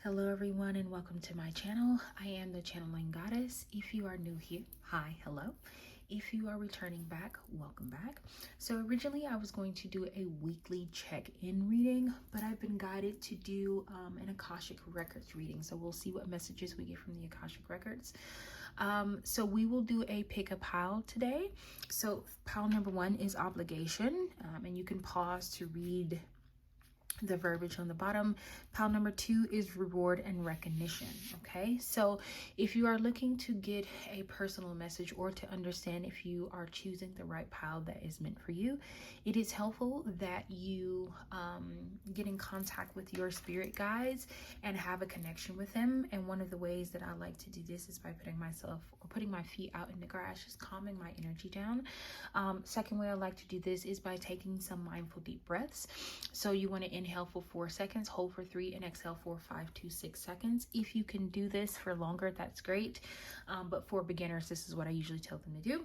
Hello everyone and welcome to my channel. I am the channeling goddess. If you are new here, hi, hello. If you are returning back, welcome back. So originally I was going to do a weekly check-in reading, but I've been guided to do an Akashic Records reading. So we'll see what messages we get from the Akashic Records. So we will do a pick a pile today. So pile number 1 is obligation, and you can pause to read the verbiage on the bottom. Pile number 2 is reward and recognition. Okay, so if you are looking to get a personal message or to understand if you are choosing the right pile that is meant for you, it is helpful that you get in contact with your spirit guides and have a connection with them. And one of the ways that I like to do this is by putting my feet out in the grass, just calming my energy down. Second way I like to do this is by taking some mindful deep breaths. So you want to inhale for 4 seconds, hold for 3, and exhale for 5 to 6 seconds. If you can do this for longer, that's great. But for beginners, this is what I usually tell them to do.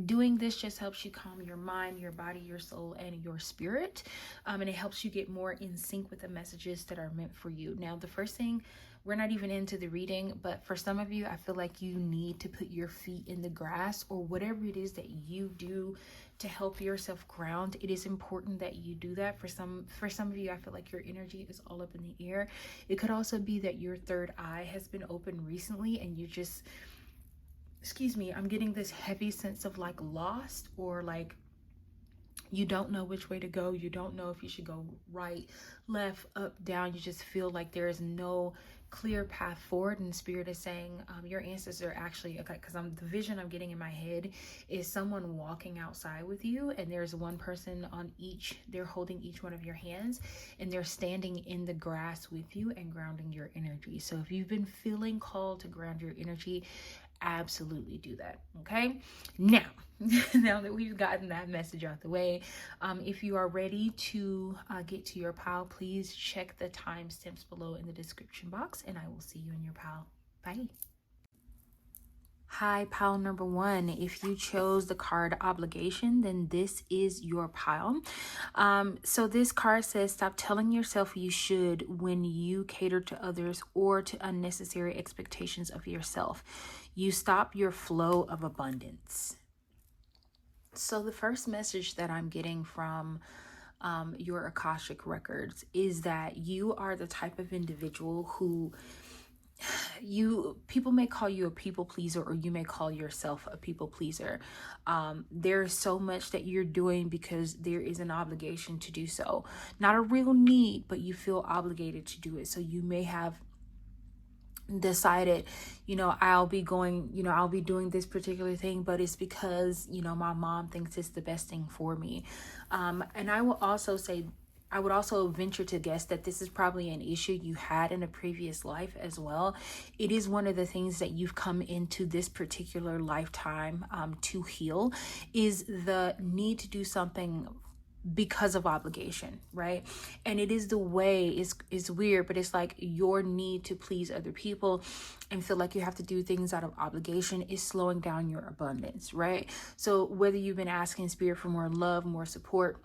Doing this just helps you calm your mind, your body, your soul, and your spirit. And it helps you get more in sync with the messages that are meant for you. Now, the first thing, we're not even into the reading, but for some of you, I feel like you need to put your feet in the grass or whatever it is that you do to help yourself ground. It is important that you do that. For some of you, I feel like your energy is all up in the air. It could also be that your third eye has been opened recently and you just, excuse me, I'm getting this heavy sense of like lost, or like you don't know which way to go. You don't know if you should go right, left, up, down. You just feel like there is no clear path forward, and spirit is saying your ancestors are actually, okay, because the vision I'm getting in my head is someone walking outside with you, and there's one person on each, they're holding each one of your hands, and they're standing in the grass with you and grounding your energy. So if you've been feeling called to ground your energy, absolutely do that. Okay, now that we've gotten that message out the way, if you are ready to get to your pile, please check the timestamps below in the description box, and I will see you in your pile. Bye. Hi, pile number 1. If you chose the card obligation, then this is your pile. So this card says, stop telling yourself you should when you cater to others or to unnecessary expectations of yourself. You stop your flow of abundance. So the first message that I'm getting from your Akashic Records is that you are the type of individual who people may call you a people pleaser, or you may call yourself a people pleaser. There's so much that you're doing because there is an obligation to do so. Not a real need, but you feel obligated to do it. So you may have decided, I'll be doing this particular thing, but it's because, my mom thinks it's the best thing for me. And I would also venture to guess that this is probably an issue you had in a previous life as well. It is one of the things that you've come into this particular lifetime to heal, is the need to do something because of obligation, right? And it is the way, it's weird, but it's like your need to please other people and feel like you have to do things out of obligation is slowing down your abundance, right? So whether you've been asking spirit for more love, more support,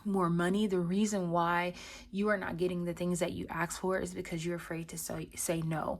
more money, the reason why you are not getting the things that you ask for is because you're afraid to say no.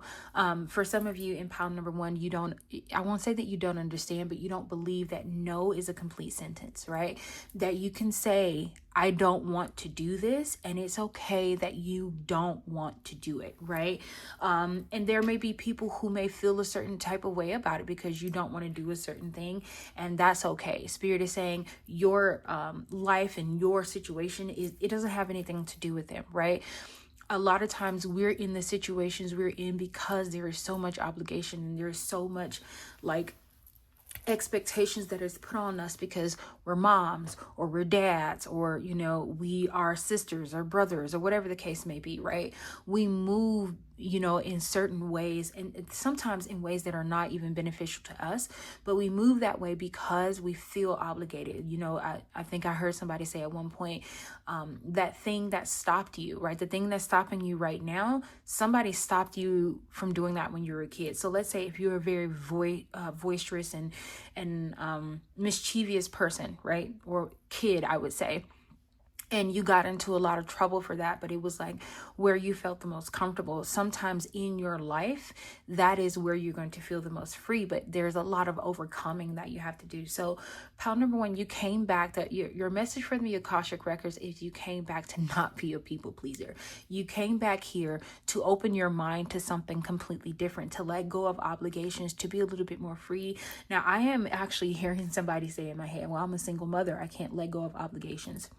For some of you in pile number 1, I won't say that you don't understand, but you don't believe that no is a complete sentence, right? That you can say, I don't want to do this, and it's okay that you don't want to do it, right? And there may be people who may feel a certain type of way about it because you don't want to do a certain thing, and that's okay. Spirit is saying your life and your situation it doesn't have anything to do with them, right? A lot of times we're in the situations we're in because there is so much obligation and there's so much like expectations that is put on us because we're moms or we're dads, or we are sisters or brothers or whatever the case may be, right? We move in certain ways, and sometimes in ways that are not even beneficial to us, but we move that way because we feel obligated. I think I heard somebody say at one point, that thing that stopped you, right? The thing that's stopping you right now, somebody stopped you from doing that when you were a kid. So let's say if you're a very boisterous and mischievous person, right? Or kid, I would say, and you got into a lot of trouble for that, but it was like where you felt the most comfortable. Sometimes in your life, that is where you're going to feel the most free, but there's a lot of overcoming that you have to do. So pile number one, you came back, that your message from the Akashic Records is you came back to not be a people pleaser. You came back here to open your mind to something completely different, to let go of obligations, to be a little bit more free. Now, I am actually hearing somebody say in my head, well, I'm a single mother, I can't let go of obligations.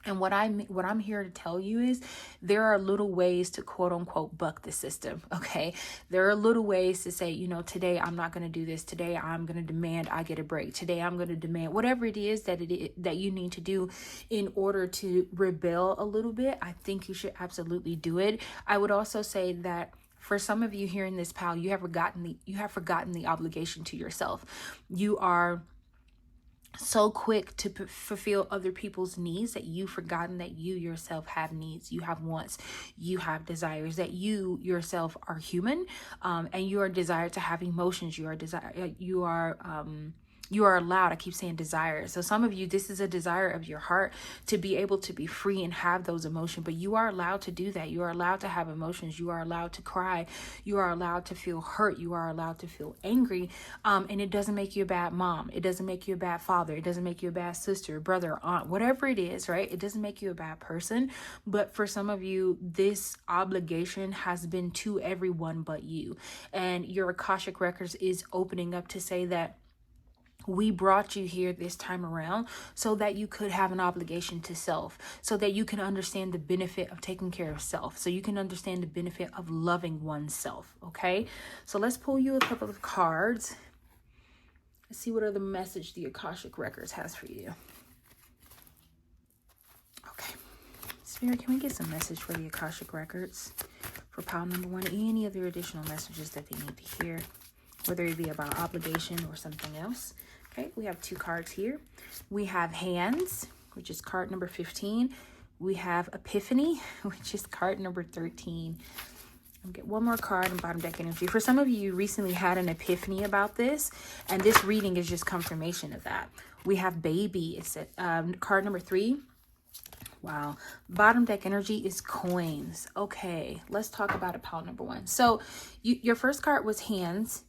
And what I'm here to tell you is there are little ways to quote unquote buck the system. Okay. There are little ways to say, you know, today I'm not going to do this. Today I'm going to demand I get a break. Today I'm going to demand whatever it is that that you need to do in order to rebel a little bit. I think you should absolutely do it. I would also say that for some of you here in this pile, you have forgotten the obligation to yourself. You are so quick to fulfill other people's needs that you've forgotten that you yourself have needs, you have wants, you have desires, that you yourself are human, and you are desired to have emotions. You are allowed, I keep saying desire. So some of you, this is a desire of your heart to be able to be free and have those emotions, but you are allowed to do that. You are allowed to have emotions. You are allowed to cry. You are allowed to feel hurt. You are allowed to feel angry. And it doesn't make you a bad mom. It doesn't make you a bad father. It doesn't make you a bad sister, brother, aunt, whatever it is, right? It doesn't make you a bad person. But for some of you, this obligation has been to everyone but you. And your Akashic Records is opening up to say that we brought you here this time around so that you could have an obligation to self, so that you can understand the benefit of taking care of self, so you can understand the benefit of loving oneself. Okay, so let's pull you a couple of cards. Let's see what other message the Akashic Records has for you. Okay, Spirit, can we get some message for the Akashic Records for pile number one? Any other additional messages that they need to hear, whether it be about obligation or something else. Okay, we have two cards here. We have Hands, which is card number 15. We have Epiphany, which is card number 13. I'll get one more card in bottom deck energy. For some of you recently had an epiphany about this, and this reading is just confirmation of that. We have Baby. It's card number 3. Wow. Bottom deck energy is Coins. Okay, let's talk about it, pile number 1. So your first card was Hands,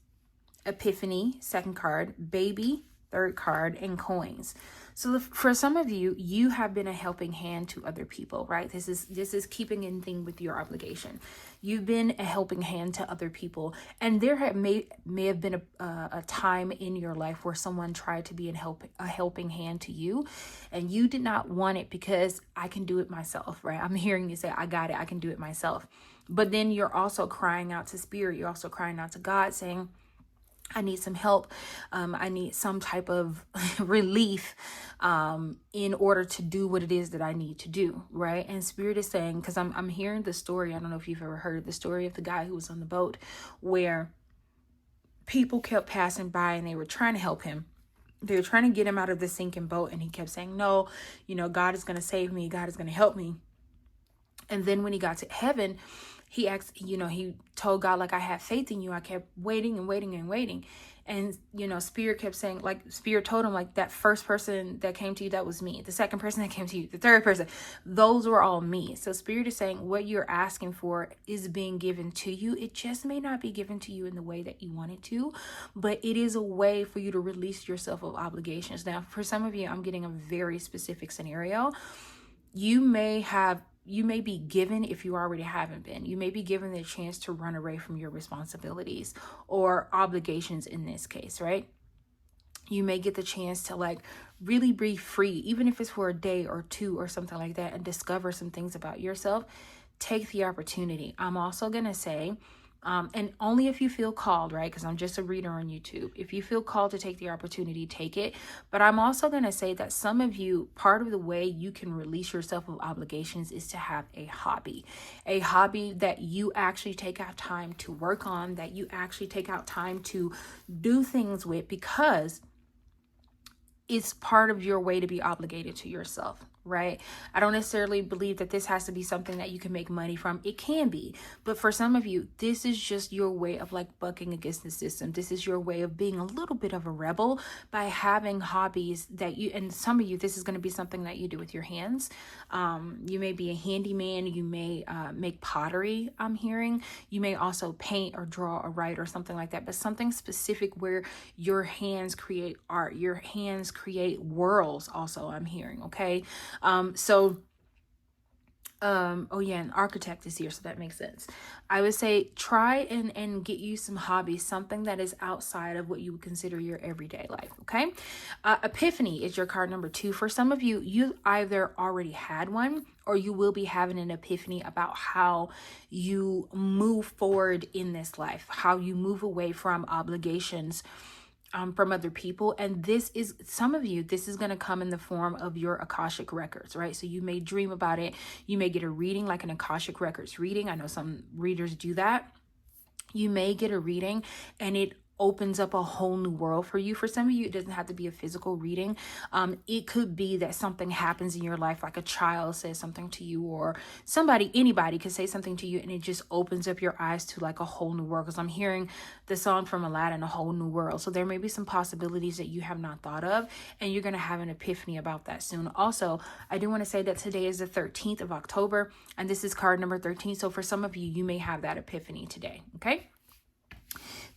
Epiphany, second card, Baby, third card, and Coins. So for some of you, you have been a helping hand to other people, right? This is keeping in thing with your obligation. You've been a helping hand to other people, and there may have been a time in your life where someone tried to be a helping hand to you, and you did not want it because I can do it myself, right? I'm hearing you say, I got it, I can do it myself. But then you're also crying out to Spirit. You're also crying out to God, saying, I need some help. I need some type of relief in order to do what it is that I need to do, right? And Spirit is saying, because I'm hearing the story. I don't know if you've ever heard the story of the guy who was on the boat where people kept passing by and they were trying to help him. They were trying to get him out of the sinking boat, and he kept saying, no, God is going to save me. God is going to help me. And then when he got to heaven, he asked, he told God, like, I have faith in you. I kept waiting and waiting and waiting. And, Spirit kept saying, like, Spirit told him, like, that first person that came to you, that was me. The second person that came to you, the third person, those were all me. So Spirit is saying what you're asking for is being given to you. It just may not be given to you in the way that you want it to, but it is a way for you to release yourself of obligations. Now, for some of you, I'm getting a very specific scenario. You may be given, if you already haven't been, you may be given the chance to run away from your responsibilities or obligations in this case, right? You may get the chance to like really be free, even if it's for a day or two or something like that, and discover some things about yourself. Take the opportunity. I'm also going to say, and only if you feel called, right? Because I'm just a reader on YouTube. If you feel called to take the opportunity, take it. But I'm also going to say that some of you, part of the way you can release yourself of obligations is to have a hobby that you actually take out time to work on, that you actually take out time to do things with, because it's part of your way to be obligated to yourself. right? I don't necessarily believe that this has to be something that you can make money from. It can be, but for some of you, this is just your way of like bucking against the system. This is your way of being a little bit of a rebel by having hobbies that you, and some of you, this is going to be something that you do with your hands. You may be a handyman. You may make pottery, I'm hearing. You may also paint or draw or write or something like that, but something specific where your hands create art, your hands create worlds also, I'm hearing, okay? Oh yeah, an architect is here, so that makes sense. I would say try and get you some hobbies, something that is outside of what you would consider your everyday life, okay? Epiphany is your card number 2. For some of you, you either already had one or you will be having an epiphany about how you move forward in this life, how you move away from obligations from other people. And this is, some of you, this is going to come in the form of your Akashic Records, right? So you may dream about it. You may get a reading, like an Akashic Records reading. I know some readers do that. You may get a reading and it opens up a whole new world for you. For some of you, it doesn't have to be a physical reading. It could be that something happens in your life, like a child says something to you, or somebody, anybody could say something to you, and it just opens up your eyes to like a whole new world. Because I'm hearing the song from Aladdin, a whole new world. So there may be some possibilities that you have not thought of, and you're going to have an epiphany about that soon. Also, I do want to say that today is the 13th of October, and this is card number 13. So for some of you, you may have that epiphany today, okay?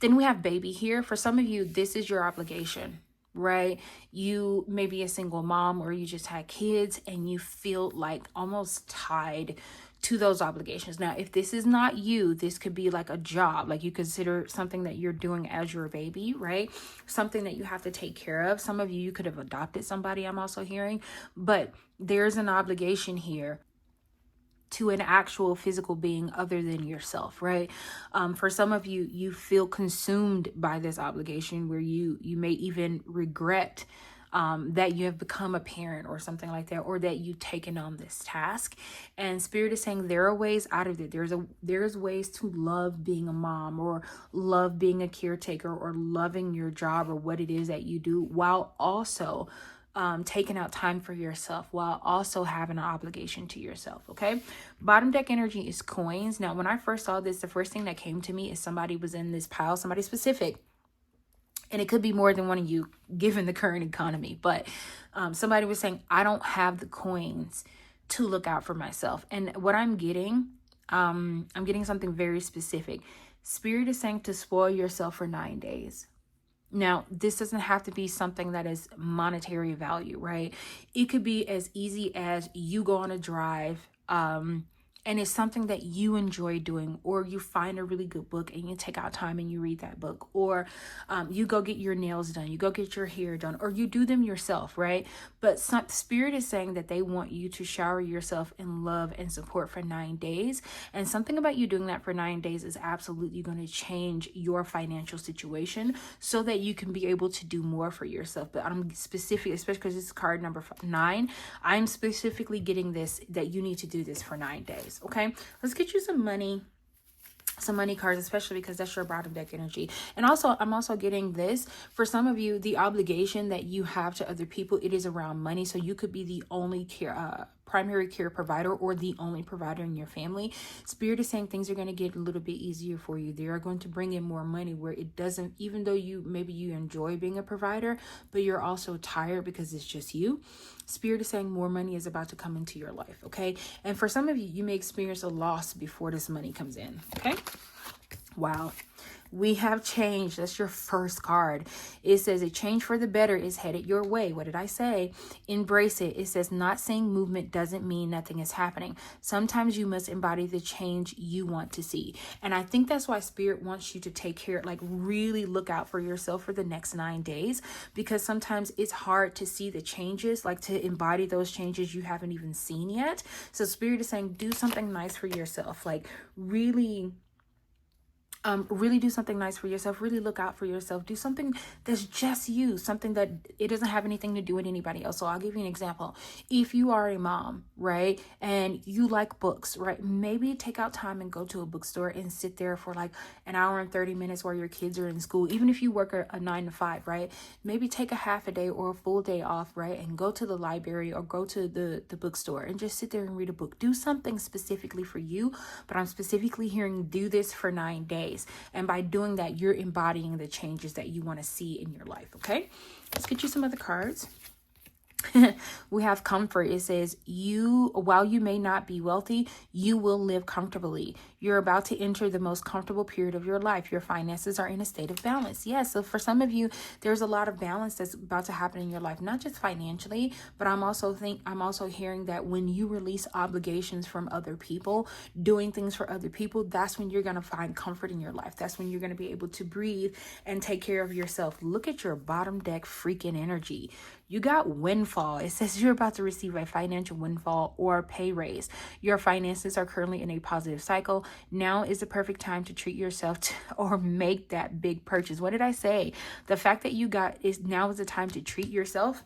Then we have baby here. For some of you, this is your obligation, right? You may be a single mom or you just had kids and you feel like almost tied to those obligations. Now, if this is not you, this could be like a job, like you consider something that you're doing as your baby, right? Something that you have to take care of. Some of you, you could have adopted somebody, I'm also hearing, but there's an obligation here to an actual physical being other than yourself, right? For some of you, you feel consumed by this obligation where you may even regret that you have become a parent or something like that, or that you've taken on this task. And Spirit is saying there are ways out of it. There's ways to love being a mom, or love being a caretaker, or loving your job or what it is that you do, while also taking out time for yourself, while also having an obligation to yourself, okay? Bottom deck energy is coins. Now, when I first saw this, the first thing that came to me is somebody was in this pile, somebody specific. And it could be more than one of you, given the current economy. But somebody was saying, I don't have the coins to look out for myself. And what I'm getting something very specific. Spirit is saying to spoil yourself for 9 days. Now, this doesn't have to be something that is monetary value, right? It could be as easy as you go on a drive, and it's something that you enjoy doing, or you find a really good book and you take out time and you read that book, or you go get your nails done, you go get your hair done, or you do them yourself, right? But Spirit is saying that they want you to shower yourself in love and support for 9 days. And something about you doing that for 9 days is absolutely going to change your financial situation so that you can be able to do more for yourself. But I'm specific, especially because this is card number 9, I'm specifically getting this, that you need to do this for 9 days. Okay, let's get you some money cards, especially because that's your bottom deck energy. And also, I'm also getting this for some of you, the obligation that you have to other people, it is around money. So you could be the only primary care provider, or the only provider in your family. Spirit is saying things are going to get a little bit easier for you. They are going to bring in more money where it doesn't, even though maybe you enjoy being a provider, but you're also tired because it's just you. Spirit is saying more money is about to come into your life, okay? And for some of you, you may experience a loss before this money comes in, okay? Wow. We have changed. That's your first card. It says a change for the better is headed your way. What did I say? Embrace it. It says not seeing movement doesn't mean nothing is happening. Sometimes you must embody the change you want to see. And I think that's why Spirit wants you to take care, like really look out for yourself for the next 9 days, because sometimes it's hard to see the changes, like to embody those changes you haven't even seen yet. So Spirit is saying do something nice for yourself, like really Really do something nice for yourself. Really look out for yourself. Do something that's just you, something that it doesn't have anything to do with anybody else. So I'll give you an example. If you are a mom, right, and you like books, right, maybe take out time and go to a bookstore and sit there for like an hour and 30 minutes while your kids are in school. Even if you work a 9 to 5, right, maybe take a half a day or a full day off, right, and go to the library or go to the bookstore and just sit there and read a book. Do something specifically for you, but I'm specifically hearing do this for 9 days. And by doing that, you're embodying the changes that you want to see in your life. Okay, let's get you some other cards. We have comfort. It says, while you may not be wealthy, you will live comfortably. You're about to enter the most comfortable period of your life. Your finances are in a state of balance. Yeah, so for some of you, there's a lot of balance that's about to happen in your life, not just financially, but I'm also hearing that when you release obligations from other people, doing things for other people, that's when you're going to find comfort in your life. That's when you're going to be able to breathe and take care of yourself. Look at your bottom deck freaking energy. You got windfall. It says you're about to receive a financial windfall or pay raise. Your finances are currently in a positive cycle. Now is the perfect time to treat yourself or make that big purchase. What did I say? The fact that now is the time to treat yourself.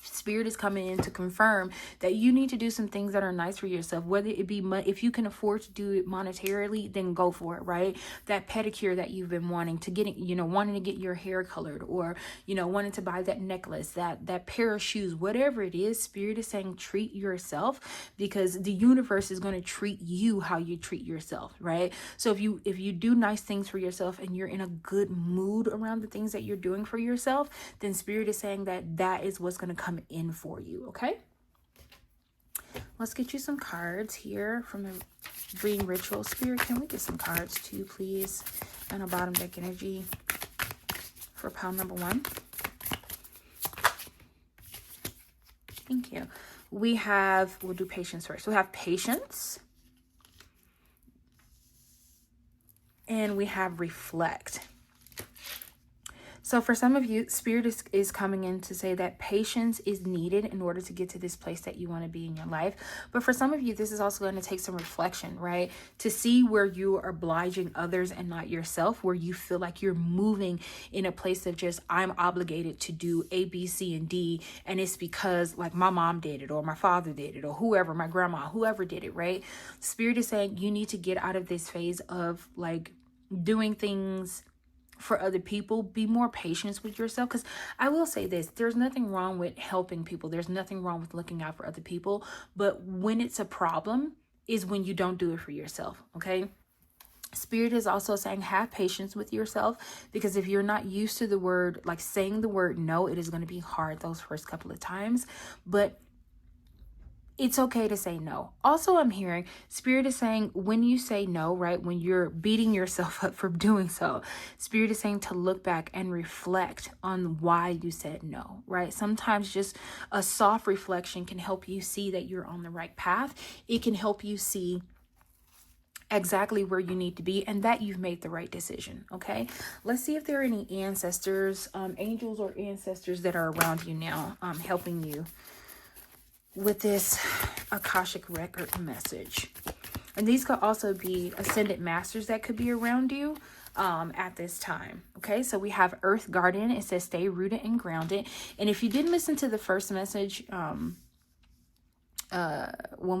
Spirit is coming in to confirm that you need to do some things that are nice for yourself, whether it be if you can afford to do it monetarily, then go for it, right? That pedicure that you've been wanting to get, wanting to get your hair colored, or wanting to buy that necklace, that pair of shoes, whatever it is. Spirit is saying treat yourself, because the universe is going to treat you how you treat yourself, right? So if you do nice things for yourself and you're in a good mood around the things that you're doing for yourself, then Spirit is saying that is what's going to come in for you. Okay, let's get you some cards here from the Green Ritual. Spirit, can we get some cards too, please? And a bottom deck energy for pile number 1. Thank you. We'll do patience first. We have patience, and we have reflect. So for some of you, Spirit is coming in to say that patience is needed in order to get to this place that you want to be in your life. But for some of you, this is also going to take some reflection, right? To see where you are obliging others and not yourself, where you feel like you're moving in a place of just, I'm obligated to do A, B, C, and D. And it's because like my mom did it, or my father did it, or whoever, my grandma, whoever did it, right? Spirit is saying you need to get out of this phase of like doing things for other people. Be more patient with yourself, because I will say this, there's nothing wrong with helping people, there's nothing wrong with looking out for other people, but when it's a problem is when you don't do it for yourself. Okay, Spirit is also saying have patience with yourself, because if you're not used to the word, like saying the word no, it is going to be hard those first couple of times, but it's okay to say no. Also, I'm hearing Spirit is saying when you say no, right, when you're beating yourself up for doing so, Spirit is saying to look back and reflect on why you said no, right? Sometimes just a soft reflection can help you see that you're on the right path. It can help you see exactly where you need to be and that you've made the right decision. Okay, let's see if there are any ancestors, angels or ancestors that are around you now, helping you with this Akashic Record message. And these could also be ascended masters that could be around you at this time. Okay, so we have Earth Guardian. It says stay rooted and grounded. And if you didn't listen to the first message when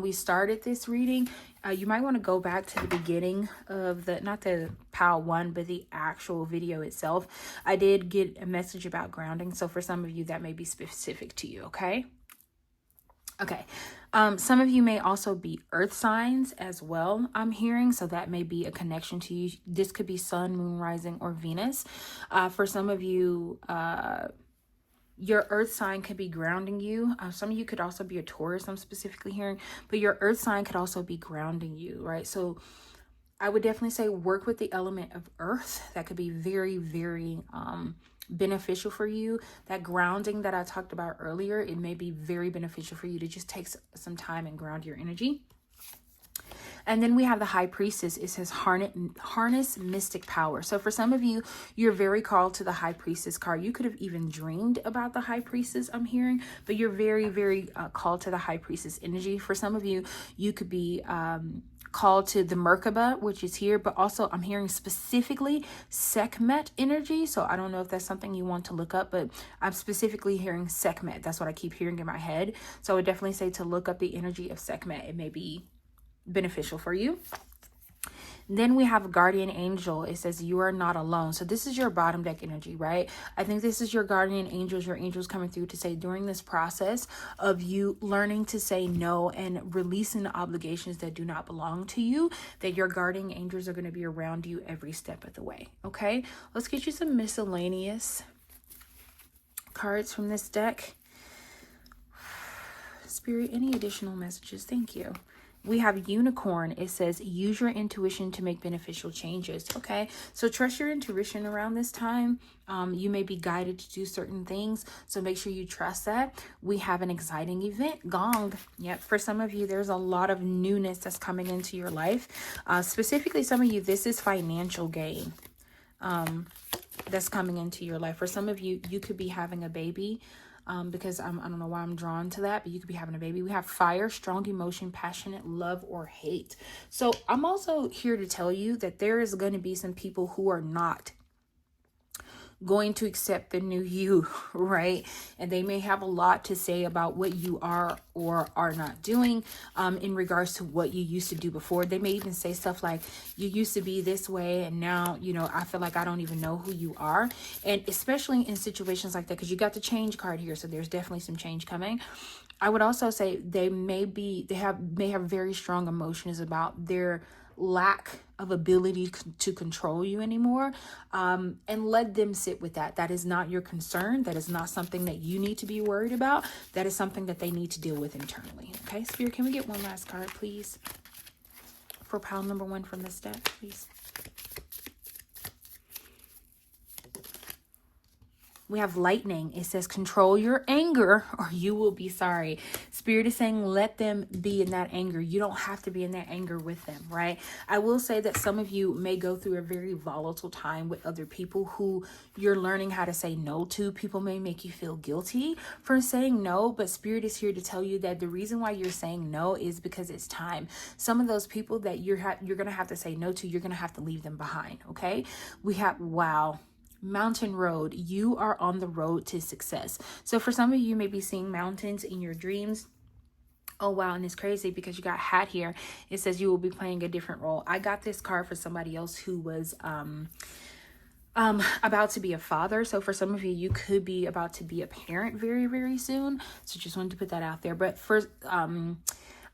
we started this reading, you might want to go back to the beginning of not the pile 1, but the actual video itself. I did get a message about grounding, so for some of you that may be specific to you. Okay, some of you may also be earth signs as well, I'm hearing, so that may be a connection to you. This could be sun, moon, rising, or Venus. For some of you, your earth sign could be grounding you. Some of you could also be a Taurus, I'm specifically hearing, but your earth sign could also be grounding you, right? So I would definitely say work with the element of earth. That could be very, very beneficial for you. That grounding that I talked about earlier, it may be very beneficial for you to just take some time and ground your energy. And then we have the High Priestess. It says harness mystic power. So for some of you, you're very called to the High Priestess card. You could have even dreamed about the High Priestess, I'm hearing, but you're very, very called to the High Priestess energy. For some of you, you could be called to the Merkaba, which is here, but also I'm hearing specifically Sekhmet energy. So I don't know if that's something you want to look up, but I'm specifically hearing Sekhmet. That's what I keep hearing in my head. So I would definitely say to look up the energy of Sekhmet. It may be beneficial for you. Then we have a guardian angel. It says you are not alone. So this is your bottom deck energy, right? I think this is your guardian angels, your angels coming through to say during this process of you learning to say no and releasing obligations that do not belong to you, that your guardian angels are going to be around you every step of the way. Okay, let's get you some miscellaneous cards from this deck. Spirit, any additional messages? Thank you. We have unicorn. It says use your intuition to make beneficial changes. Okay, so trust your intuition around this time. You may be guided to do certain things, so make sure you trust that. We have an exciting event, gong. Yep, for some of you, there's a lot of newness that's coming into your life. Specifically, some of you, this is financial gain that's coming into your life. For some of you, you could be having a baby. Because I don't know why I'm drawn to that, but you could be having a baby. We have fire, strong emotion, passionate love, or hate. So I'm also here to tell you that there is going to be some people who are not going to accept the new you, right? And they may have a lot to say about what you are or are not doing in regards to what you used to do before. They may even say stuff like, you used to be this way and now, you know, I feel like I don't even know who you are. And especially in situations like that, because you got the change card here, so there's definitely some change coming. I would also say they may have very strong emotions about their lack of ability to control you anymore, and let them sit with that. That is not your concern. That is not something that you need to be worried about. That is something that they need to deal with internally. Okay, Spirit, can we get one last card, please, for pile number 1 from this deck, please? We have lightning. It says control your anger or you will be sorry. Spirit is saying let them be in that anger. You don't have to be in that anger with them, right? I will say that some of you may go through a very volatile time with other people who you're learning how to say no to. People may make you feel guilty for saying no, but Spirit is here to tell you that the reason why you're saying no is because it's time. Some of those people that you're going to have to say no to, you're going to have to leave them behind, okay? We have, wow. Mountain road. You are on the road to success. So for some of you, you may be seeing mountains in your dreams. Oh, wow. And it's crazy because you got hat here. It says you will be playing a different role. I got this card for somebody else who was about to be a father. So for some of you, you could be about to be a parent very, very soon. So just wanted to put that out there. But for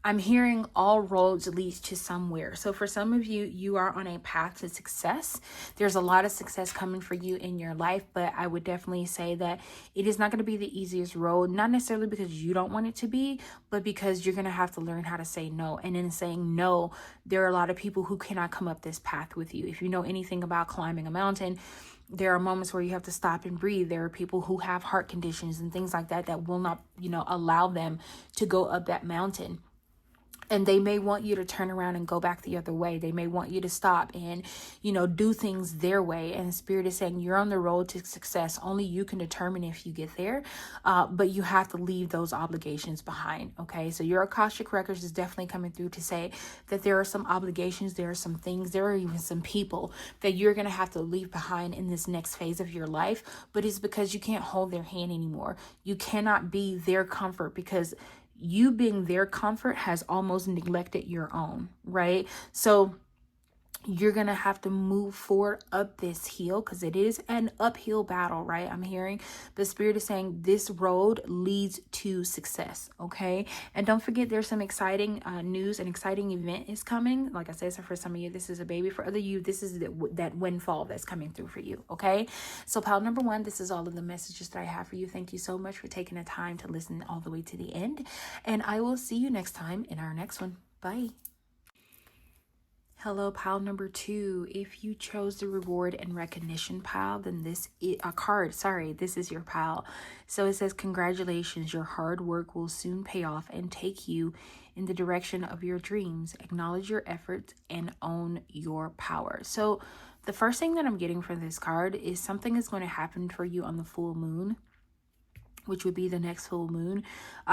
I'm hearing all roads lead to somewhere. So for some of you, you are on a path to success. There's a lot of success coming for you in your life, but I would definitely say that it is not going to be the easiest road, not necessarily because you don't want it to be, but because you're going to have to learn how to say no. And in saying no, there are a lot of people who cannot come up this path with you. If you know anything about climbing a mountain, there are moments where you have to stop and breathe. There are people who have heart conditions and things like that that will not, allow them to go up that mountain. And they may want you to turn around and go back the other way. They may want you to stop and, do things their way. And Spirit is saying you're on the road to success. Only you can determine if you get there. But you have to leave those obligations behind. Okay. So your Akashic Records is definitely coming through to say that there are some obligations. There are some things. There are even some people that you're going to have to leave behind in this next phase of your life. But it's because you can't hold their hand anymore. You cannot be their comfort because you being their comfort has almost neglected your own, right? So you're going to have to move forward up this hill because it is an uphill battle, right? I'm hearing the Spirit is saying this road leads to success, okay? And don't forget there's some exciting news. An exciting event is coming. Like I said, so for some of you, this is a baby. For other you, this is that windfall that's coming through for you, okay? So pile number 1, this is all of the messages that I have for you. Thank you so much for taking the time to listen all the way to the end. And I will see you next time in our next one. Bye. Hello, pile number 2. If you chose the reward and recognition pile, then this is a card. Sorry, this is your pile. So it says, congratulations, your hard work will soon pay off and take you in the direction of your dreams. Acknowledge your efforts and own your power. So the first thing that I'm getting from this card is something is going to happen for you on the full moon, which would be the next full moon.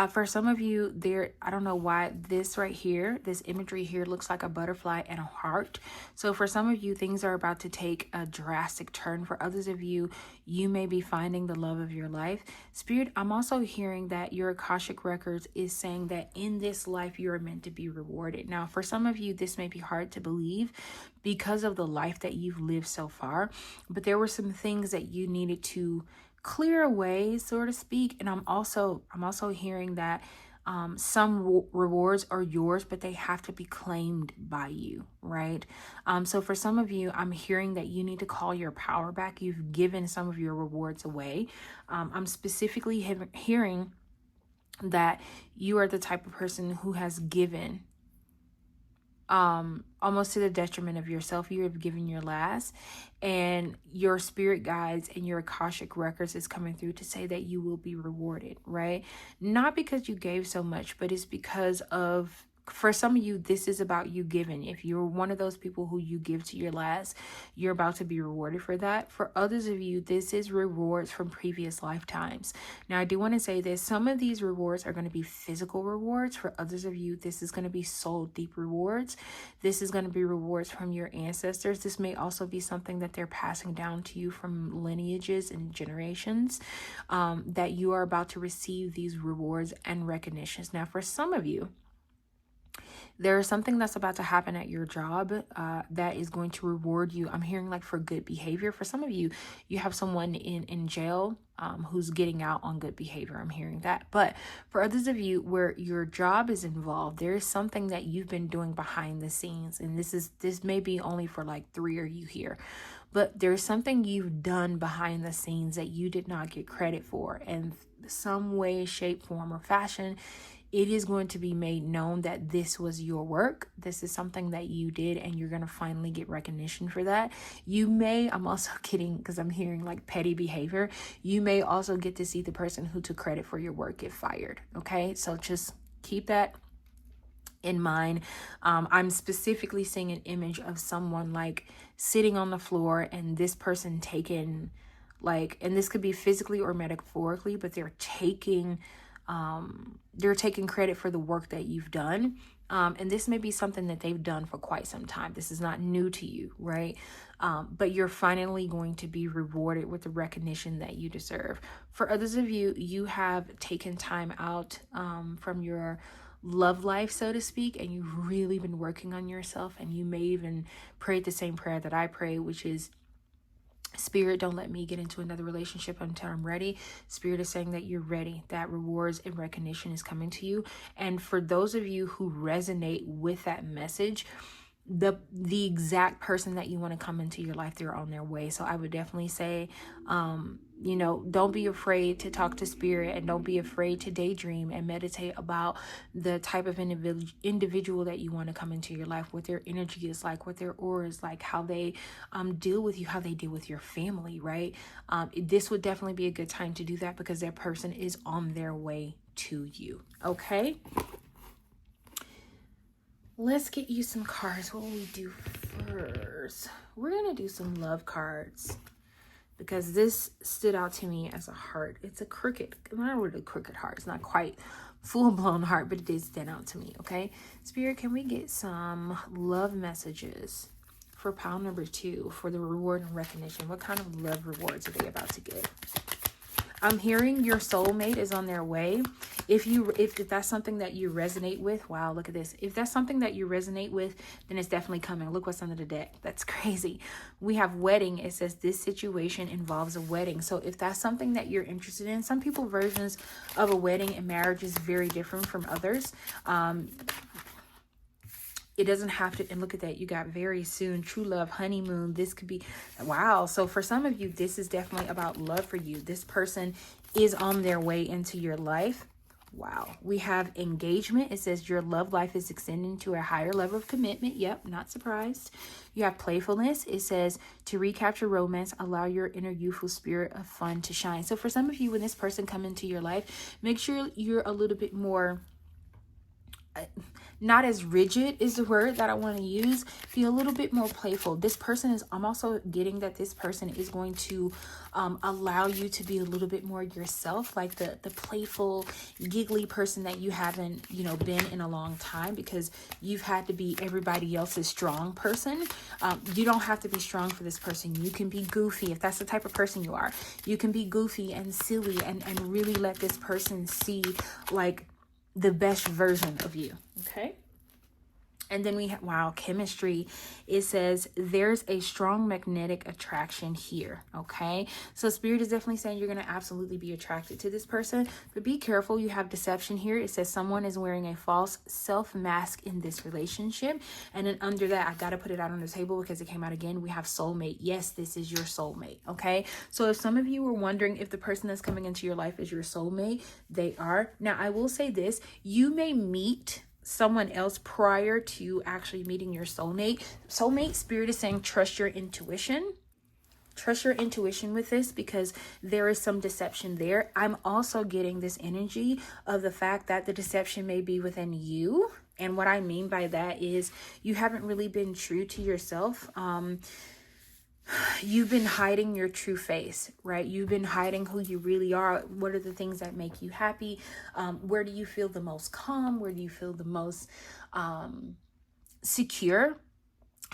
For some of you there, I don't know why this right here, this imagery here looks like a butterfly and a heart. So for some of you, things are about to take a drastic turn. For others of you, you may be finding the love of your life. Spirit, I'm also hearing that your Akashic Records is saying that in this life, you are meant to be rewarded. Now, for some of you, this may be hard to believe because of the life that you've lived so far, but there were some things that you needed to clear away, so to speak. And I'm also hearing that some rewards are yours, but they have to be claimed by you, right? So for some of you, I'm hearing that you need to call your power back. You've given some of your rewards away. I'm specifically hearing that you are the type of person who has given almost to the detriment of yourself. You have given your last, and your spirit guides and your Akashic Records is coming through to say that you will be rewarded, right? Not because you gave so much, but it's because of, for some of you, this is about you giving. If you're one of those people who you give to your last, you're about to be rewarded for that. For others of you, this is rewards from previous lifetimes. Now, I do want to say this. Some of these rewards are going to be physical rewards. For others of you, this is going to be soul deep rewards. This is going to be rewards from your ancestors. This may also be something that they're passing down to you from lineages and generations, that you are about to receive these rewards and recognitions. Now, for some of you, there is something that's about to happen at your job that is going to reward you. I'm hearing like for good behavior. For some of you, you have someone in jail who's getting out on good behavior. I'm hearing that. But for others of you where your job is involved, there is something that you've been doing behind the scenes. And this may be only for like 3 of you here. But there's something you've done behind the scenes that you did not get credit for. And some way, shape, form, or fashion, it is going to be made known that this was your work. This is something that you did, and you're going to finally get recognition for that. You may, I'm also kidding because I'm hearing like petty behavior. You may also get to see the person who took credit for your work get fired. Okay, so just keep that in mind. I'm specifically seeing an image of someone like sitting on the floor, and this person taking like, and this could be physically or metaphorically, but they're taking credit for the work that you've done. And this may be something that they've done for quite some time. This is not new to you, right? But you're finally going to be rewarded with the recognition that you deserve. For others of you, you have taken time out from your love life, so to speak, and you've really been working on yourself. And you may even pray the same prayer that I pray, which is, Spirit, don't let me get into another relationship until I'm ready. Spirit is saying that you're ready, that rewards and recognition is coming to you. And for those of you who resonate with that message, the exact person that you want to come into your life, they're on their way. So I would definitely say, don't be afraid to talk to Spirit, and don't be afraid to daydream and meditate about the type of individual that you want to come into your life, what their energy is like, what their aura is like, how they deal with you, how they deal with your family, right? This would definitely be a good time to do that because that person is on their way to you. Okay. Let's get you some cards. What will we do first? We're going to do some love cards because this stood out to me as a heart. It's a crooked, not really a crooked heart. It's not quite full-blown heart, but it did stand out to me, okay? Spirit, can we get some love messages for pile number 2 for the reward and recognition? What kind of love rewards are they about to get? I'm hearing your soulmate is on their way. If that's something that you resonate with, wow, look at this. If that's something that you resonate with, then it's definitely coming. Look what's under the deck. That's crazy. We have wedding. It says this situation involves a wedding. So if that's something that you're interested in, some people's versions of a wedding and marriage is very different from others. It doesn't have to, and look at that, you got very soon, true love, honeymoon. This could be, wow. So for some of you, this is definitely about love for you. This person is on their way into your life. Wow. We have engagement. It says your love life is extending to a higher level of commitment. Yep, not surprised. You have playfulness. It says to recapture romance, allow your inner youthful spirit of fun to shine. So for some of you, when this person come into your life, make sure you're a little bit more, not as rigid is the word that I want to use. Be a little bit more playful. This person is, I'm also getting that this person is going to allow you to be a little bit more yourself, like the playful, giggly person that you haven't, you know, been in a long time, because you've had to be everybody else's strong person. You don't have to be strong for this person. You can be goofy if that's the type of person you are. You can be goofy and silly and really let this person see like the best version of you. Okay. And then we have, wow, chemistry. It says there's a strong magnetic attraction here. Okay. So spirit is definitely saying you're going to absolutely be attracted to this person, but be careful. You have deception here. It says someone is wearing a false self mask in this relationship. And then under that, I got to put it out on the table because it came out again. We have soulmate. Yes, this is your soulmate. Okay. So if some of you were wondering if the person that's coming into your life is your soulmate, they are. Now, I will say this, you may meet someone else prior to actually meeting your soulmate. Spirit is saying trust your intuition. Trust your intuition with this, because there is some deception there. I'm also getting this energy of the fact that the deception may be within you. And what I mean by that is you haven't really been true to yourself. You've been hiding your true face, right? You've been hiding who you really are. What are the things that make you happy? Where do you feel the most calm? Where do you feel the most secure?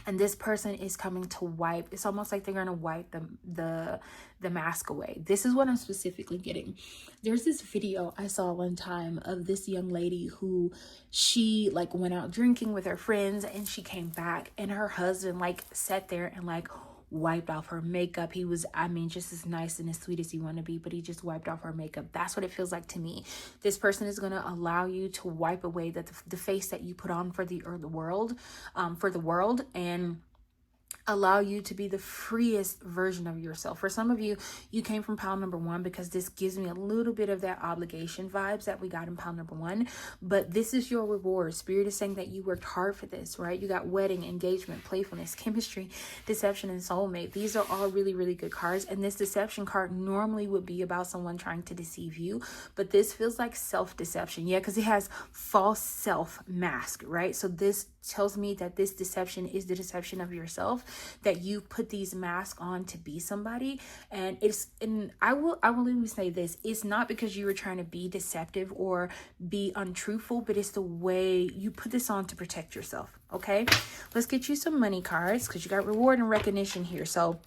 And this person is coming to wipe. It's almost like they're going to wipe the mask away. This is what I'm specifically getting. There's this video I saw one time of this young lady who she like went out drinking with her friends, and she came back and her husband like sat there and like wiped off her makeup. He was, I mean, just as nice and as sweet as you want to be, but he just wiped off her makeup. That's what it feels like to me. This person is going to allow you to wipe away the face that you put on for the world, and allow you to be the freest version of yourself. For some of you, you came from pile number 1, because this gives me a little bit of that obligation vibes that we got in pile number 1. But this is your reward. Spirit is saying that you worked hard for this, right? You got wedding, engagement, playfulness, chemistry, deception, and soulmate. These are all really, really good cards. And this deception card normally would be about someone trying to deceive you, but this feels like self-deception. Yeah, because it has false self mask, right? So this tells me that this deception is the deception of yourself, that you put these masks on to be somebody. And I will even say this, it's not because you were trying to be deceptive or be untruthful, but it's the way you put this on to protect yourself. Okay, let's get you some money cards, because you got reward and recognition here. So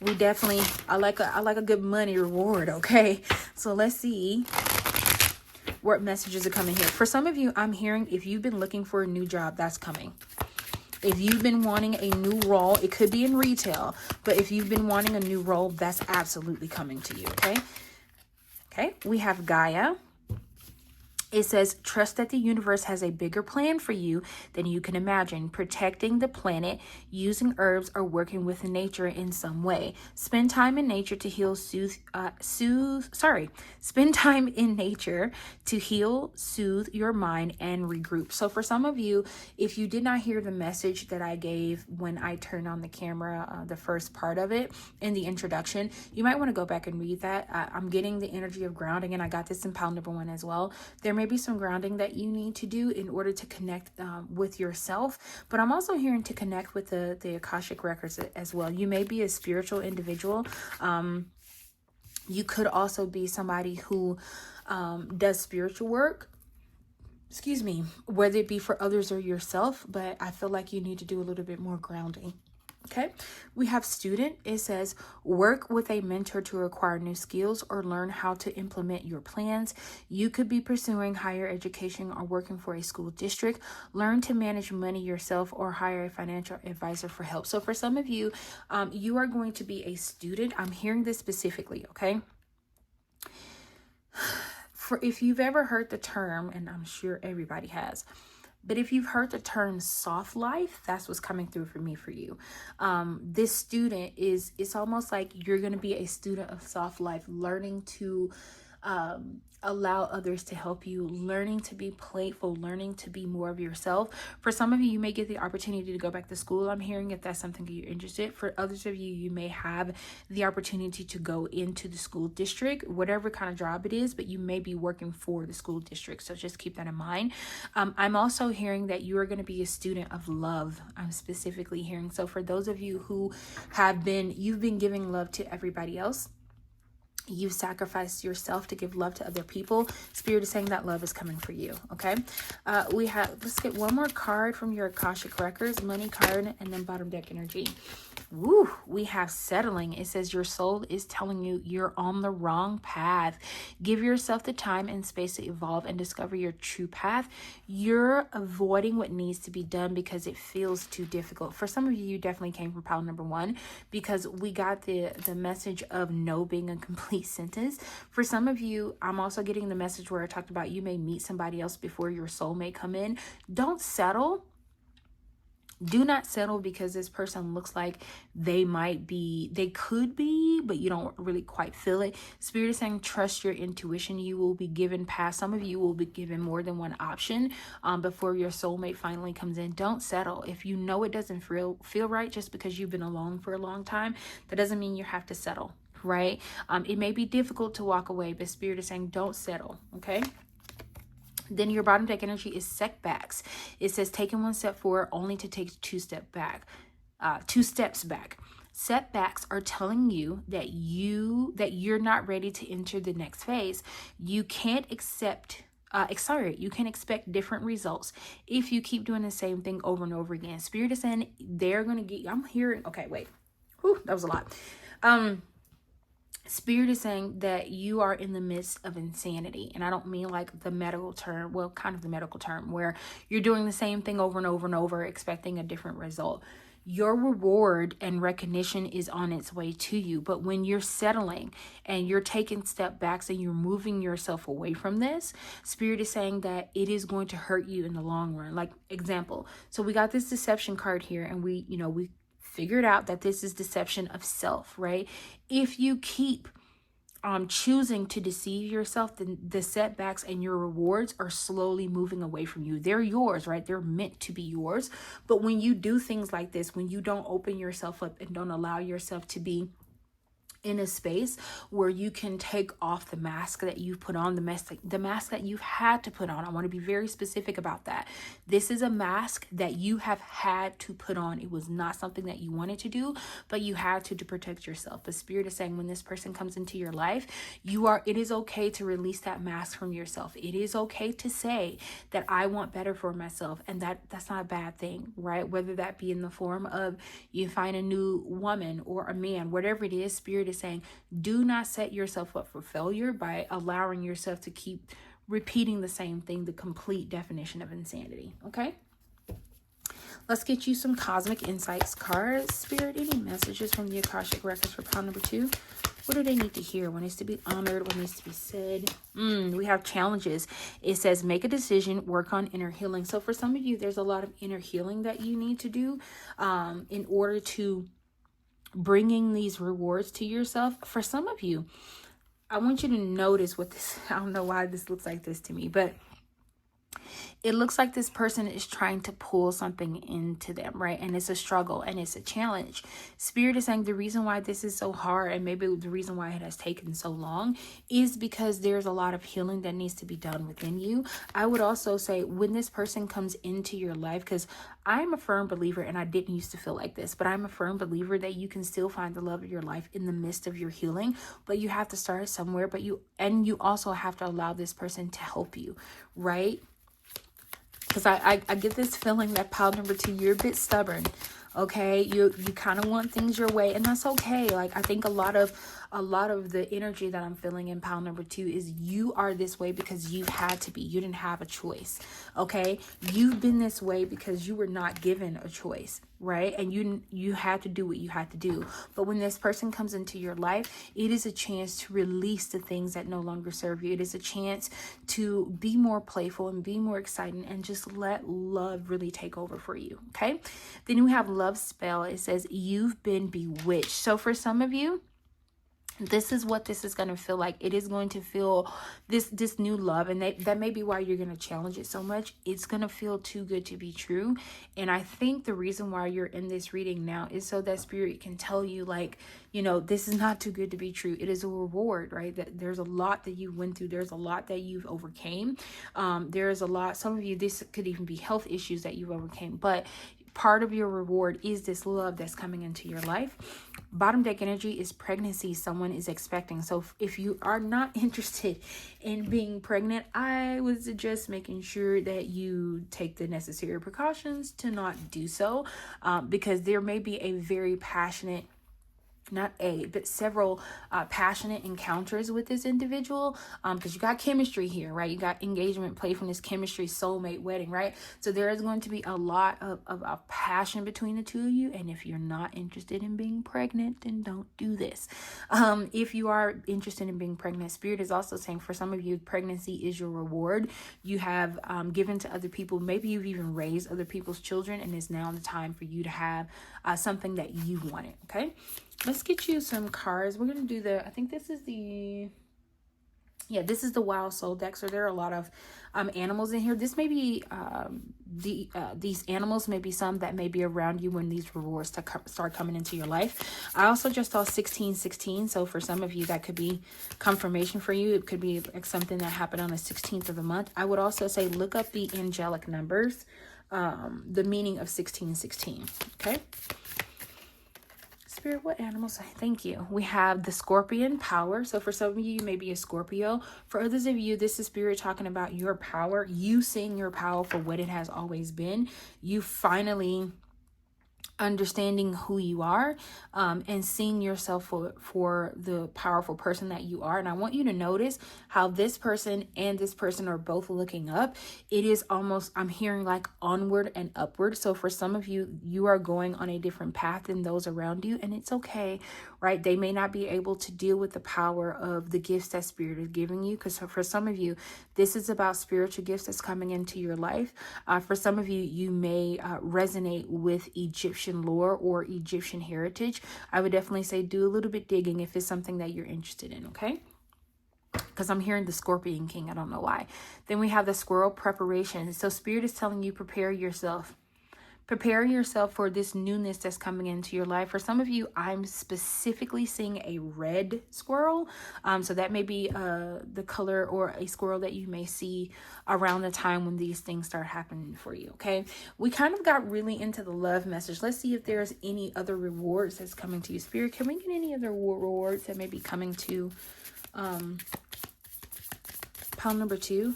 we definitely, I like a good money reward. Okay, so let's see what messages are coming here. For some of you, I'm hearing if you've been looking for a new job, that's coming. If you've been wanting a new role, it could be in retail, but if you've been wanting a new role, that's absolutely coming to you. Okay. Okay. We have Gaia. It says, trust that the universe has a bigger plan for you than you can imagine. Protecting the planet, using herbs, or working with nature in some way. Spend time in nature to heal, Spend time in nature to heal, soothe your mind, and regroup. So for some of you, if you did not hear the message that I gave when I turned on the camera, the first part of it in the introduction, you might want to go back and read that. I'm getting the energy of grounding, and I got this in pile number 1 as well. There may be some grounding that you need to do in order to connect with yourself, but I'm also hearing to connect with the Akashic Records as well. You may be a spiritual individual. You could also be somebody who does spiritual work, whether it be for others or yourself, but I feel like you need to do a little bit more grounding. Okay, we have student. It says work with a mentor to acquire new skills or learn how to implement your plans. You could be pursuing higher education or working for a school district. Learn to manage money yourself or hire a financial advisor for help. So for some of you, you are going to be a student. I'm hearing this specifically. Okay. For if you've ever heard the term, and I'm sure everybody has, but if you've heard the term soft life, that's what's coming through for me for you. This student it's almost like you're going to be a student of soft life, learning to allow others to help you, learning to be playful, learning to be more of yourself. For some of you, you may get the opportunity to go back to school. I'm hearing if that's something you're interested. For others of you, you may have the opportunity to go into the school district, whatever kind of job it is, but you may be working for the school district. So just keep that in mind. I'm also hearing that you are going to be a student of love. I'm specifically hearing. So for those of you who you've been giving love to everybody else, you've sacrificed yourself to give love to other people. Spirit is saying that love is coming for you. Okay. Let's get one more card from your Akashic Records, money card, and then bottom deck energy. Woo, we have settling. It says your soul is telling you you're on the wrong path. Give yourself the time and space to evolve and discover your true path. You're avoiding what needs to be done because it feels too difficult. For some of you, you definitely came from pile number 1, because we got the message of no being a complete sentence. For some of you, I'm also getting the message where I talked about you may meet somebody else before your soulmate come in. Don't settle. Do not settle because this person looks like they could be, but you don't really quite feel it. Spirit is saying trust your intuition. You will be given past. Some of you will be given more than one option before your soulmate finally comes in. Don't settle. If you know it doesn't feel right just because you've been alone for a long time, that doesn't mean you have to settle, right? It may be difficult to walk away, but Spirit is saying don't settle, okay? Then your bottom deck energy is setbacks. It says taking one step forward only to take two steps back. Setbacks are telling you that you're not ready to enter the next phase. You can't you can expect different results if you keep doing the same thing over and over again. Spirit is saying they're gonna get. I'm hearing. Okay, wait. Whew, that was a lot. Spirit is saying that you are in the midst of insanity. And I don't mean like the medical term, well, kind of the medical term where you're doing the same thing over and over and over, expecting a different result. Your reward and recognition is on its way to you. But when you're settling and you're taking step backs and you're moving yourself away from this, Spirit is saying that it is going to hurt you in the long run. Like example, so we got this deception card here, and we figured out that this is deception of self, right? If you keep choosing to deceive yourself, then the setbacks and your rewards are slowly moving away from you. They're yours, right? They're meant to be yours. But when you do things like this, when you don't open yourself up and don't allow yourself to be in a space where you can take off the mask that you've put on, the mask that you've had to put on. I want to be very specific about that. This is a mask that you have had to put on. It was not something that you wanted to do, but you had to protect yourself. The Spirit is saying when this person comes into your life, it is okay to release that mask from yourself. It is okay to say that I want better for myself, and that's not a bad thing, right? Whether that be in the form of you find a new woman or a man, whatever it is, Spirit is saying do not set yourself up for failure by allowing yourself to keep repeating the same thing, the complete definition of insanity. Okay, let's get you some cosmic insights cards. Spirit, any messages from the Akashic Records for pile number 2? What do they need to hear? What needs to be honored? What needs to be said? We have challenges. It says make a decision, work on inner healing. So for some of you, there's a lot of inner healing that you need to do in order to bringing these rewards to yourself. For some of you, I want you to notice what this, I don't know why this looks like this to me, but it looks like this person is trying to pull something into them, right? And it's a struggle and it's a challenge. Spirit is saying the reason why this is so hard, and maybe the reason why it has taken so long, is because there's a lot of healing that needs to be done within you. I would also say when this person comes into your life, because I'm a firm believer, and I didn't used to feel like this, but I'm a firm believer that you can still find the love of your life in the midst of your healing, but you have to start somewhere. But you also have to allow this person to help you, right? Because I get this feeling that pile number 2, you're a bit stubborn. Okay, you kind of want things your way, and that's okay. Like I think a lot of the energy that I'm feeling in pile number 2 is you are this way because you had to be. You didn't have a choice. Okay, you've been this way because you were not given a choice, right? And you had to do what you had to do. But when this person comes into your life, it is a chance to release the things that no longer serve you. It is a chance to be more playful and be more exciting and just let love really take over for you. Okay, then we have love spell. It says you've been bewitched. So for some of you, This is what this is going to feel like. It is going to feel this new love, and that may be why you're going to challenge it so much. It's going to feel too good to be true. And I think the reason why you're in this reading now is so that spirit can tell you, like, you know, this is not too good to be true. It is a reward, right? That there's a lot that you went through. There's a lot that you've overcame. There's a lot, some of you, this could even be health issues that you've overcame, but part of your reward is this love that's coming into your life. Bottom deck energy is pregnancy. Someone is expecting. So if you are not interested in being pregnant, I would suggest making sure that you take the necessary precautions to not do so, because there may be a very passionate, but several passionate encounters with this individual, because you got chemistry here, right? You got engagement, playfulness, chemistry, soulmate, wedding, right? So there is going to be a lot of passion between the two of you. And if you're not interested in being pregnant, then don't do this. If you are interested in being pregnant, spirit is also saying for some of you, pregnancy is your reward. You have given to other people. Maybe you've even raised other people's children, and it's now the time for you to have something that you wanted. Okay. Let's get you some cards. We're going to do I think this is this is the Wild Soul deck. So there are a lot of animals in here. This may be these animals may be some that may be around you when these rewards start coming into your life. I also just saw 1616. So for some of you, that could be confirmation for you. It could be like something that happened on the 16th of the month. I would also say look up the angelic numbers, the meaning of 1616. Okay. Spirit, what animals? Thank you. We have the Scorpion power. So for some of you, you may be a Scorpio. For others of you, this is Spirit talking about your power. You seeing your power for what it has always been. You finally understanding who you are, and seeing yourself for the powerful person that you are. And I want you to notice how this person and this person are both looking up. It is almost, I'm hearing like onward and upward. So for some of you, you are going on a different path than those around you, and it's okay, right? They may not be able to deal with the power of the gifts that spirit is giving you, because for some of you, this is about spiritual gifts that's coming into your life. For some of you, you may resonate with Egyptian lore or Egyptian heritage. I would definitely say do a little bit digging if it's something that you're interested in, okay? Because I'm hearing the Scorpion King. I don't know why. Then we have the Squirrel preparation. So Spirit is telling you, prepare yourself. Prepare yourself for this newness that's coming into your life. For some of you, I'm specifically seeing a red squirrel. So that may be the color or a squirrel that you may see around the time when these things start happening for you, okay? We kind of got really into the love message. Let's see if there's any other rewards that's coming to you. Spirit, can we get any other rewards that may be coming to pile number 2?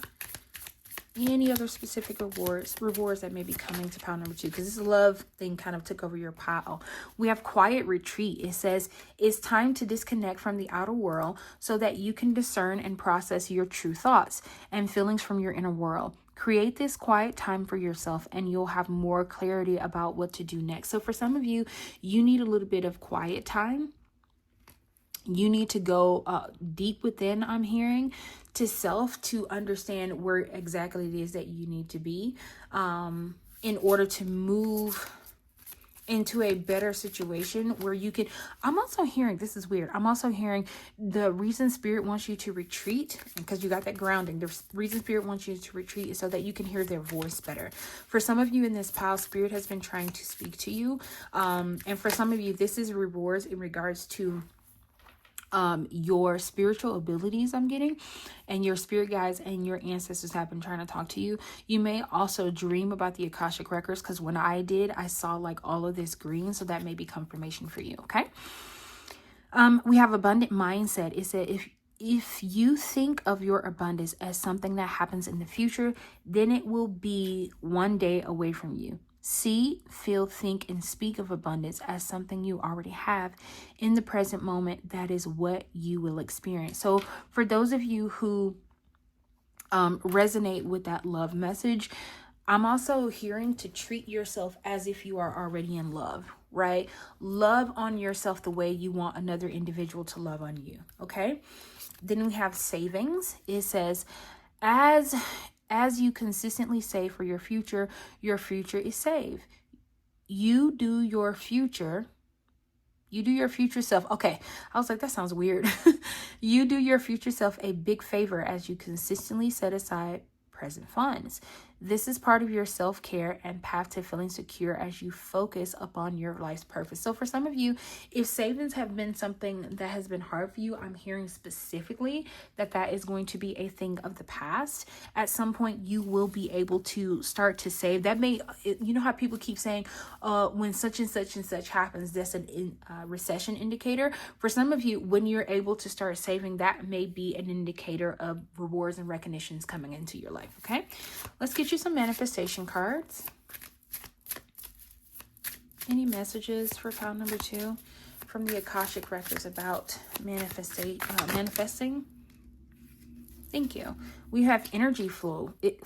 Any other specific rewards that may be coming to pile number 2, because this love thing kind of took over your pile. We have quiet retreat. It says it's time to disconnect from the outer world so that you can discern and process your true thoughts and feelings from your inner world. Create this quiet time for yourself and you'll have more clarity about what to do next. So for some of you, you need a little bit of quiet time. You need to go deep within, I'm hearing, to self, to understand where exactly it is that you need to be in order to move into a better situation where you can. I'm also hearing, this is weird, I'm also hearing the reason Spirit wants you to retreat, because you got that grounding. The reason Spirit wants you to retreat is so that you can hear their voice better. For some of you in this pile, Spirit has been trying to speak to you. And for some of you, this is rewards in regards to your spiritual abilities, I'm getting, and your spirit guides and your ancestors have been trying to talk to you. You may also dream about the Akashic Records, because when I did, I saw like all of this green, so that may be confirmation for you, okay? We have abundant mindset. It said if you think of your abundance as something that happens in the future, then it will be one day away from you. See, feel, think, and speak of abundance as something you already have in the present moment. That is what you will experience. So for those of you who resonate with that love message, I'm also hearing to treat yourself as if you are already in love, right? Love on yourself the way you want another individual to love on you, okay? Then we have savings. It says, as you consistently save for your future is saved. You do your future You do your future self. Okay. I was like, that sounds weird. You do your future self a big favor as you consistently set aside present funds. This is part of your self-care and path to feeling secure as you focus upon your life's purpose. So for some of you, if savings have been something that has been hard for you, I'm hearing specifically that that is going to be a thing of the past. At some point, you will be able to start to save. That may, you know how people keep saying, when such and such happens, that's a recession indicator. For some of you, when you're able to start saving, that may be an indicator of rewards and recognitions coming into your life. Okay, let's get you some manifestation cards. Any messages for pile number 2 from the Akashic Records about manifesting? Thank you. We have energy flow. It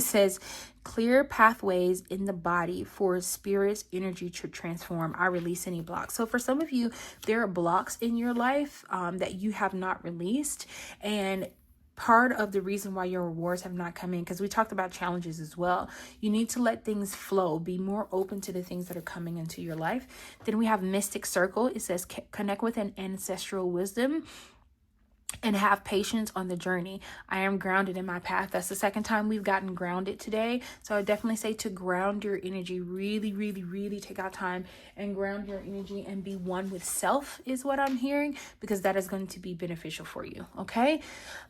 says clear pathways in the body for spirit's energy to transform. I release any blocks. So for some of you, there are blocks in your life that you have not released, and part of the reason why your rewards have not come in, because we talked about challenges as well. You need to let things flow, be more open to the things that are coming into your life. Then we have Mystic Circle. It says connect with an ancestral wisdom and have patience on the journey. I am grounded in my path. That's the second time we've gotten grounded today. So I definitely say to ground your energy, really take out time and ground your energy and be one with self is what I'm hearing, because that is going to be beneficial for you. Okay.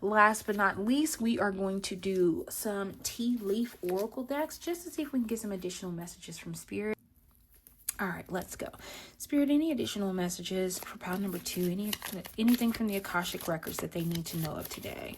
Last but not least, we are going to do some tea leaf oracle decks just to see if we can get some additional messages from spirit. All right, let's go. Spirit, any additional messages for pile number 2? Anything from the Akashic Records that they need to know of today?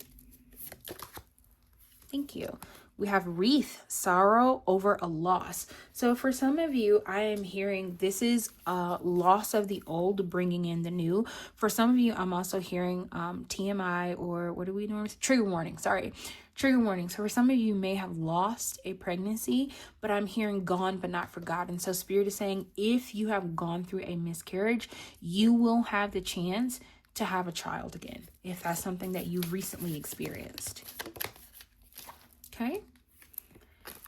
Thank you. We have wreath, sorrow over a loss. So for some of you, I am hearing this is a loss of the old, bringing in the new. For some of you, I'm also hearing TMI, or what do we normally say? Trigger warning. Sorry. Trigger warning. So for some of you, may have lost a pregnancy, but I'm hearing gone but not forgotten. So Spirit is saying if you have gone through a miscarriage, you will have the chance to have a child again, if that's something that you recently experienced. Okay.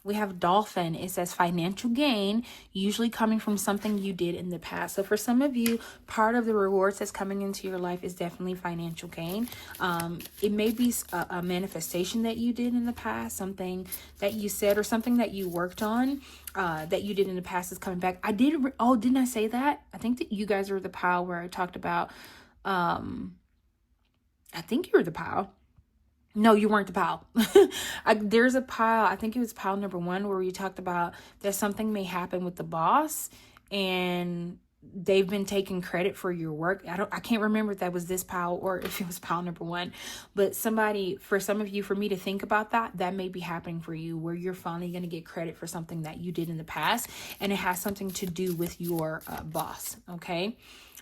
We have dolphin. It says financial gain, usually coming from something you did in the past. So for some of you, part of the rewards that's coming into your life is definitely financial gain. It may be a manifestation that you did in the past, something that you said or something that you worked on that you did in the past is coming back. Didn't I say that? I think that you guys were the pile where I talked about, I think you were the pile. No, you weren't the pile. There's a pile, I think it was pile number 1, where you talked about that something may happen with the boss and they've been taking credit for your work. I can't remember if that was this pile or if it was pile number 1, but for some of you, for me to think about that may be happening for you, where you're finally going to get credit for something that you did in the past, and it has something to do with your boss. Okay.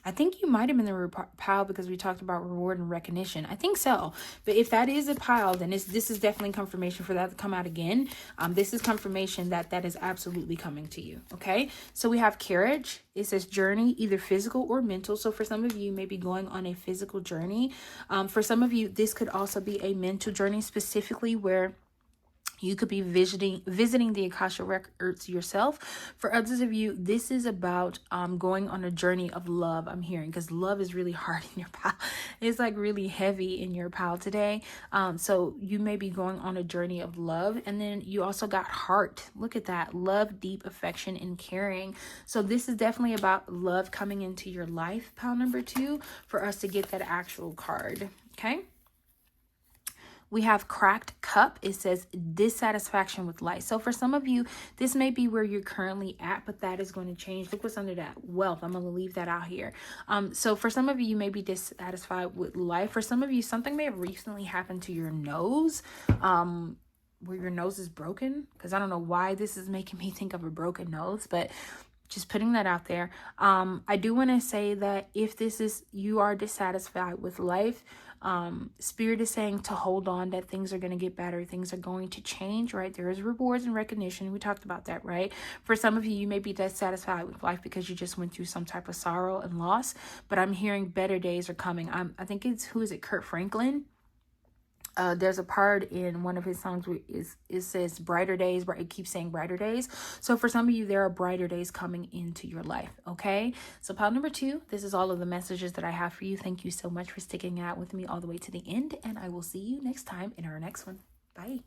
I think you might have been the pile because we talked about reward and recognition. I think so. But if that is a pile, then this is definitely confirmation for that to come out again. This is confirmation that that is absolutely coming to you. Okay. So we have carriage. It says journey, either physical or mental. So for some of you, maybe going on a physical journey. For some of you, this could also be a mental journey, specifically where you could be visiting the Akashic Records yourself. For others of you, this is about going on a journey of love, I'm hearing, because love is really hard in your pile. It's like really heavy in your pile today. So you may be going on a journey of love. And then you also got heart. Look at that. Love, deep affection, and caring. So this is definitely about love coming into your life, pile number 2, for us to get that actual card. Okay. We have cracked cup. It says dissatisfaction with life. So for some of you, this may be where you're currently at, but that is going to change. Look what's under that. Wealth. I'm going to leave that out here. So for some of you may be dissatisfied with life. For some of you, something may have recently happened to your nose, where your nose is broken. Because I don't know why this is making me think of a broken nose, but just putting that out there. I do want to say that if you are dissatisfied with life, Spirit is saying to hold on, that things are going to get better. Things are going to change, right? There is rewards and recognition. We talked about that, right? For some of you, you may be dissatisfied with life because you just went through some type of sorrow and loss, but I'm hearing better days are coming. I think who is it? Kurt Franklin. There's a part in one of his songs where it says brighter days, but it keeps saying brighter days. So for some of you, there are brighter days coming into your life. Okay. So pile number 2, this is all of the messages that I have for you. Thank you so much for sticking out with me all the way to the end. And I will see you next time in our next one. Bye.